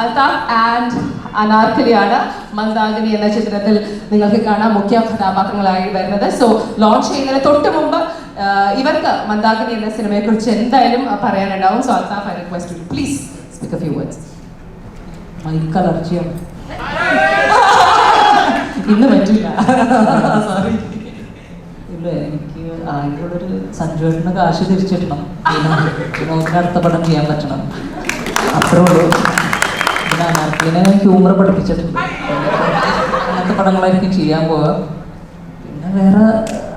Althaf and അനാർക്കലിയാണ് Mandakini എന്ന ചിത്രത്തിൽ നിങ്ങൾക്ക് കാണാം മുഖ്യ കഥാപാത്രങ്ങളായി വരുന്നത്. സോ ലോഞ്ച് ചെയ്യുന്നതിന് തൊട്ട് മുമ്പ് ഇവർക്ക് മന്ദാകിനി എന്ന സിനിമയെ കുറിച്ച് എന്തായാലും പറയാനുണ്ടാവും. So Althaf, I request you please speak a few words. Mike അലർജിയാണ്, ഇന്ന് പറ്റില്ല, സോറി. ഇല്ല, എനിക്ക് ആകെയുള്ളൊരു സഞ്ജുവേട്ടന് കാശ് തിരിച്ചിടണം, പിന്നെ അടുത്ത പടം ചെയ്യാൻ പറ്റണം, അത്രേ ഉള്ളൂ. പിന്നെ അനാർക്കിനെ ഹ്യൂമർ പഠിപ്പിച്ചിട്ടുണ്ട്, അങ്ങനത്തെ പടങ്ങളായിരിക്കും ചെയ്യാൻ പോവുക. പിന്നെ വേറെ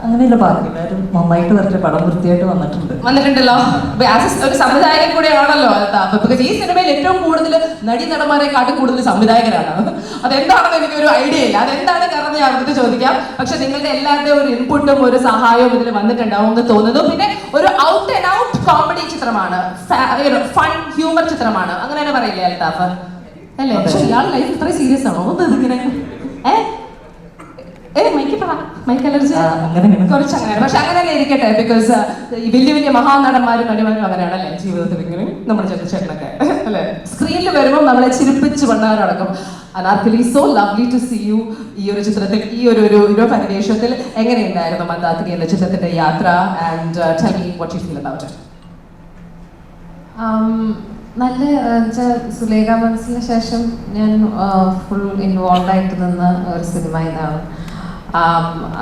അങ്ങനെയല്ല, ബാക്കി എല്ലാവരും നന്നായിട്ട് വരട്ടെ, പടം വൃത്തിയായിട്ട് വന്നിട്ടുണ്ടല്ലോ. ഒരു സംവിധായകൻ കൂടെയാണല്ലോ അൽതാഫ്. ബിക്കോസ് ഈ സിനിമയിൽ ഏറ്റവും കൂടുതൽ നടന്മാരെക്കാട്ടും കൂടുതൽ സംവിധായകരാണ്. അതെന്താണെന്ന് എനിക്കൊരു ഐഡിയ ഇല്ല, അതെന്താണ് കാരണം ഞാൻ അവിടുത്തെ ചോദിക്കാം. പക്ഷെ നിങ്ങളുടെ എല്ലാവരുടെയും ഒരു ഇൻപുട്ടും ഒരു സഹായവും ഇതിൽ വന്നിട്ടുണ്ടാവും എന്ന് തോന്നുന്നു. പിന്നെ ഒരു ഔട്ട് ആൻഡ് ഔട്ട് കോമഡി ചിത്രമാണ്, ഫൺ ഹ്യൂമർ ചിത്രമാണ്, അങ്ങനെ തന്നെ പറയില്ലേ അൽതാഫ് അല്ലേ? പക്ഷെ ഇയാൾ ലൈഫ് ഇത്രയും സീരിയസ് ആണോ ഇങ്ങനെ? മൈക്ക് അലർജി കുറച്ച് അങ്ങനെ, പക്ഷെ അങ്ങനെ തന്നെ ഇരിക്കട്ടെ. ബിക്കോസ് ഈ വലിയ വലിയ മഹാനടന്മാരും നടിമാരും അങ്ങനെയാണല്ലേ ജീവിതത്തിൽ, ഇങ്ങനെ നമ്മുടെ ചെറുച്ചേട്ടനൊക്കെ അല്ലെ, സ്ക്രീനിൽ വരുമ്പോൾ നമ്മളെ ചിരിപ്പിച്ച് കൊണ്ടാടക്കും. Anarkali, so lovely to see you ഈ ഒരു ചിത്രത്തിൽ, ഈ ഒരു പരിവേഷത്തിൽ. എങ്ങനെയുണ്ടായിരുന്നു മന്ദാകിനി എന്ന ചിത്രത്തിന്റെ യാത്ര? And tell me what you feel about it. നല്ല സുലേഖ മനസ്സിന് ശേഷം ഞാൻ ഫുൾ ഇൻവോൾവ് ആയിട്ട് നിന്ന ഒരു സിനിമ ഇതാണ്.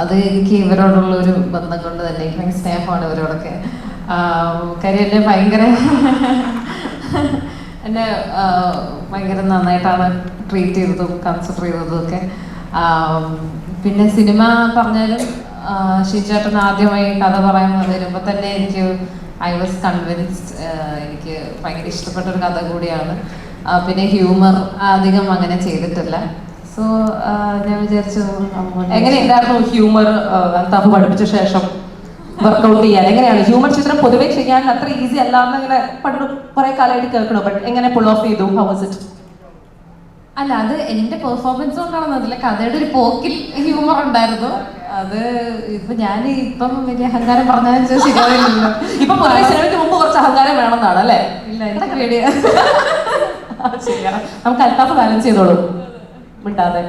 അത് എനിക്ക് ഇവരോടുള്ള ഒരു ബന്ധം കൊണ്ട് തന്നെ എനിക്ക് ഭയങ്കര സ്നേഹമാണ് ഇവരോടൊക്കെ. കാര്യം എന്നെ ഭയങ്കര നന്നായിട്ടാണ് ട്രീറ്റ് ചെയ്തതും കൺസിഡർ ചെയ്തതും ഒക്കെ. പിന്നെ സിനിമ പറഞ്ഞാലും ഷിജേട്ടൻ ആദ്യമായി കഥ പറയാൻ വരുമ്പോൾ തന്നെ എനിക്ക് ഐ വാസ് കൺവിൻസ്ഡ്. എനിക്ക് ഭയങ്കര ഇഷ്ടപ്പെട്ട ഒരു കഥ കൂടിയാണ്. പിന്നെ ഹ്യൂമർ അധികം അങ്ങനെ ചെയ്തിട്ടില്ല. സോ ഞാൻ വിചാരിച്ചു എങ്ങനെയുണ്ടായിരുന്നു ഹ്യൂമർ അൽതാഫ് പഠിപ്പിച്ച ശേഷം വർക്ക്ഔട്ട് ചെയ്യാൻ? എങ്ങനെയാണ് ഹ്യൂമർ ചിത്രം പൊതുവെ ചെയ്യാൻ അത്ര ഈസി അല്ല എന്നിങ്ങനെ കുറെ കാലമായിട്ട് കേൾക്കണോ, ബട്ട് എങ്ങനെ പുൾ ഓഫ് ചെയ്തു? How was it? അല്ല, അത് എൻ്റെ പെർഫോമൻസ് കൊണ്ടാണെന്ന് അതില്ല, കഥയുടെ ഒരു പോക്കിൽ ഹ്യൂമർ ഉണ്ടായിരുന്നു. അത് ഇപ്പം വലിയ അഹങ്കാരം പറഞ്ഞാലും ശരിയാവില്ലല്ലോ. ഇപ്പൊ പൊതുവെ സിനിമയ്ക്ക് മുമ്പ് കുറച്ച് അഹങ്കാരം വേണമെന്നാണ് അല്ലേ? ഇല്ല, എനിക്ക് പേടിയാ. ശരിയാണ്, നമുക്ക് അൽതാഫ് ബാലൻസ് ചെയ്തോളൂ മിണ്ടാതെ.